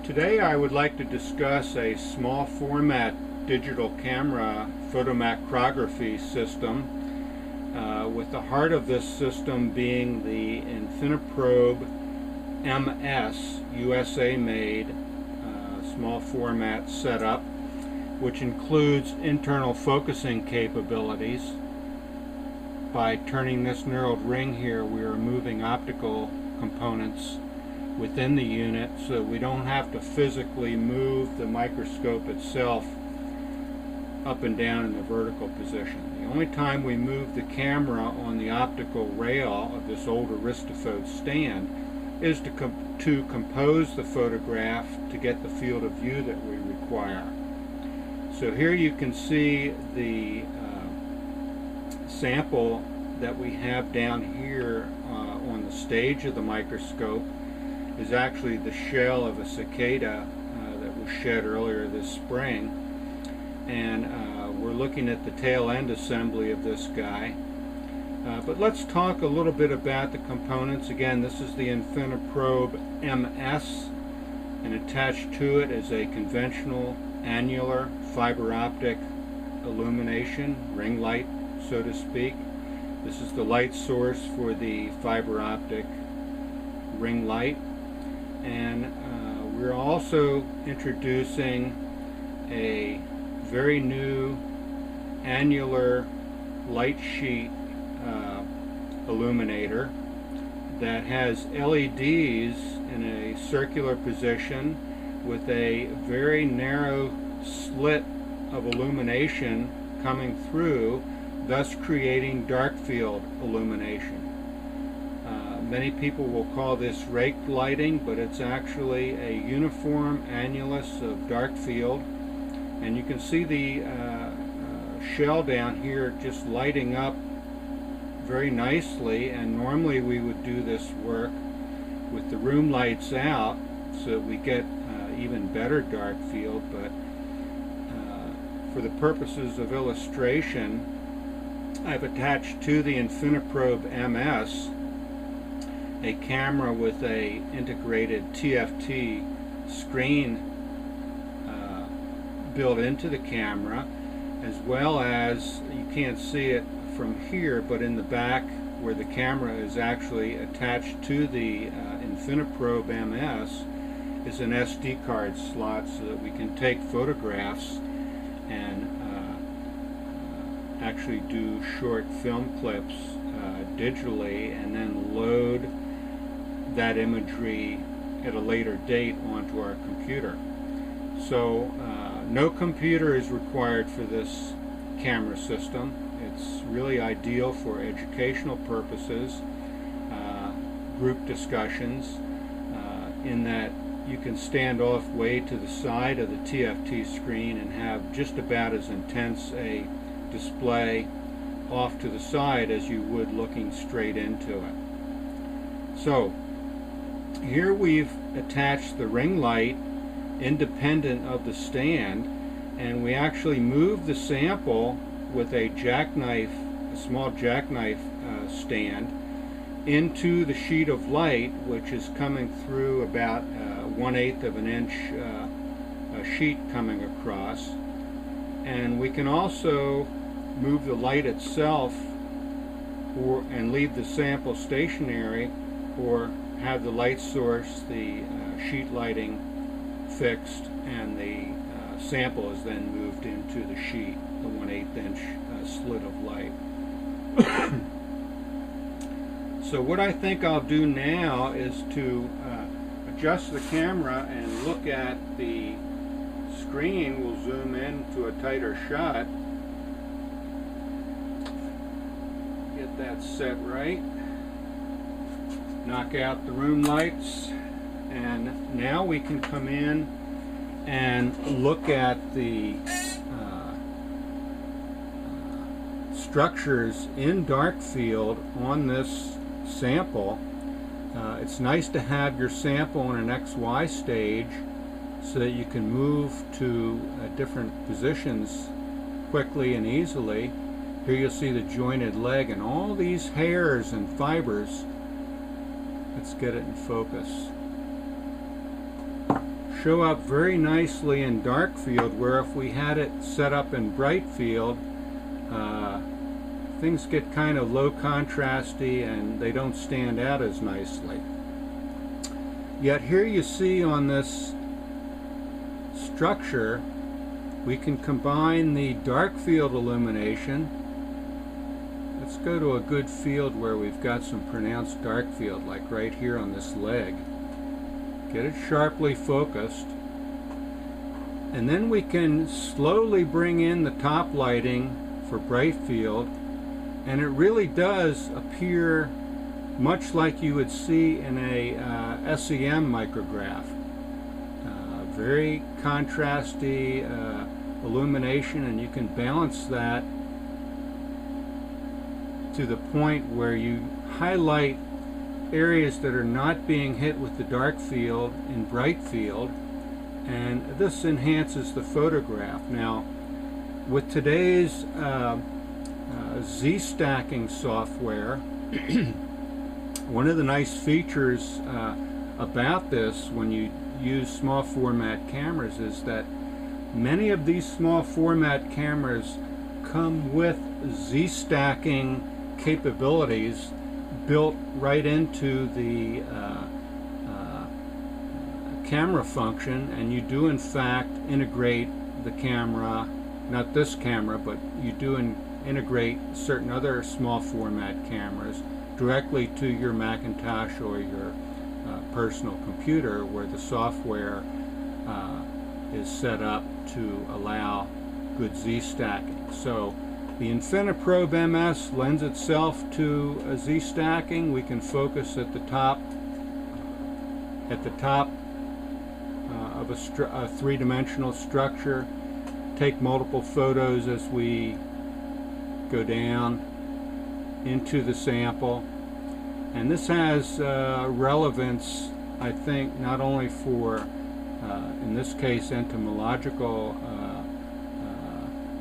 Today I would like to discuss a small format digital camera photomacrography system with the heart of this system being the Infiniprobe MS USA made small format setup, which includes internal focusing capabilities. By turning this knurled ring here, we are moving optical components within the unit so we don't have to physically move the microscope itself up and down in the vertical position. The only time we move the camera on the optical rail of this old Aristophoto stand is to compose the photograph to get the field of view that we require. So here you can see the sample that we have down here on the stage of the microscope is actually the shell of a cicada that was shed earlier this spring, and we're looking at the tail end assembly of this guy. But let's talk a little bit about the components. Again, this is the Infiniprobe MS, and attached to it is a conventional annular fiber optic illumination, ring light so to speak. This is the light source for the fiber optic ring light. And we're also introducing a very new annular light sheet illuminator that has LEDs in a circular position with a very narrow slit of illumination coming through, thus creating Darkfield illumination. Many people will call this raked lighting, but it's actually a uniform annulus of Darkfield. And you can see the shell down here just lighting up very nicely, and normally we would do this work with the room lights out so that we get even better Darkfield, but for the purposes of illustration, I've attached to the Infiniprobe MS a camera with a integrated TFT screen built into the camera, as well as, you can't see it from here, but in the back where the camera is actually attached to the Infiniprobe MS is an SD card slot so that we can take photographs and actually do short film clips digitally and then load that imagery at a later date onto our computer. So no computer is required for this camera system. It's really ideal for educational purposes, group discussions, in that you can stand off way to the side of the TFT screen and have just about as intense a display off to the side as you would looking straight into it. So here we've attached the ring light independent of the stand, and we actually move the sample with a jackknife, a small jackknife stand, into the sheet of light, which is coming through about 1/8 of an inch sheet coming across. And we can also move the light itself and leave the sample stationary, or have the light source, the sheet lighting, fixed, and the sample is then moved into the sheet, the 1/8 inch slit of light. So what I think I'll do now is to adjust the camera and look at the screen. We'll zoom in to a tighter shot. Get that set right. Knock out the room lights, and now we can come in and look at the structures in Darkfield on this sample. It's nice to have your sample in an XY stage so that you can move to different positions quickly and easily. Here you'll see the jointed leg and all these hairs and fibers. Let's get it in focus. show up very nicely in Darkfield, where if we had it set up in Brightfield, things get kind of low contrasty and they don't stand out as nicely. Yet here you see on this structure, we can combine the Darkfield illumination. Let's go to a good field where we've got some pronounced Darkfield, like right here on this leg. Get it sharply focused. And then we can slowly bring in the top lighting for Brightfield, and it really does appear much like you would see in a SEM micrograph. Very contrasty illumination, and you can balance that to the point where you highlight areas that are not being hit with the dark field in bright field, and this enhances the photograph. Now, with today's Z-stacking software, one of the nice features about this when you use small format cameras is that many of these small format cameras come with Z-stacking capabilities built right into the camera function, and you do in fact integrate the camera, not this camera, but you do integrate certain other small format cameras directly to your Macintosh or your personal computer, where the software is set up to allow good Z-stacking. So the Infiniprobe MS lends itself to a Z-stacking. We can focus at the top of a three-dimensional structure, take multiple photos as we go down into the sample, and this has relevance, I think, not only for in this case entomological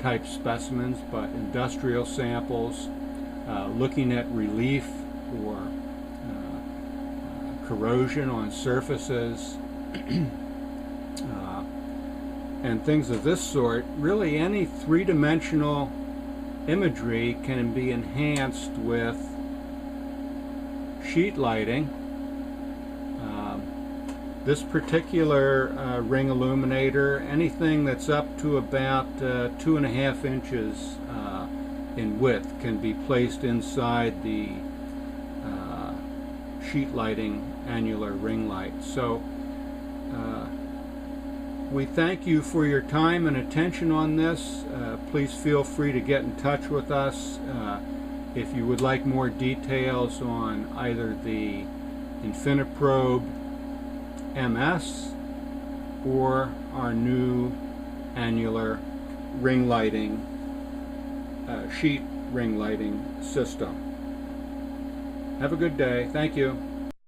type specimens, but industrial samples, looking at relief or corrosion on surfaces, and things of this sort. Really, any three-dimensional imagery can be enhanced with sheet lighting. This particular ring illuminator, anything that's up to about 2.5 inches in width, can be placed inside the sheet lighting annular ring light. So we thank you for your time and attention on this. Please feel free to get in touch with us if you would like more details on either the Infiniprobe MS or our new annular ring lighting, sheet ring lighting system. Have a good day. Thank you.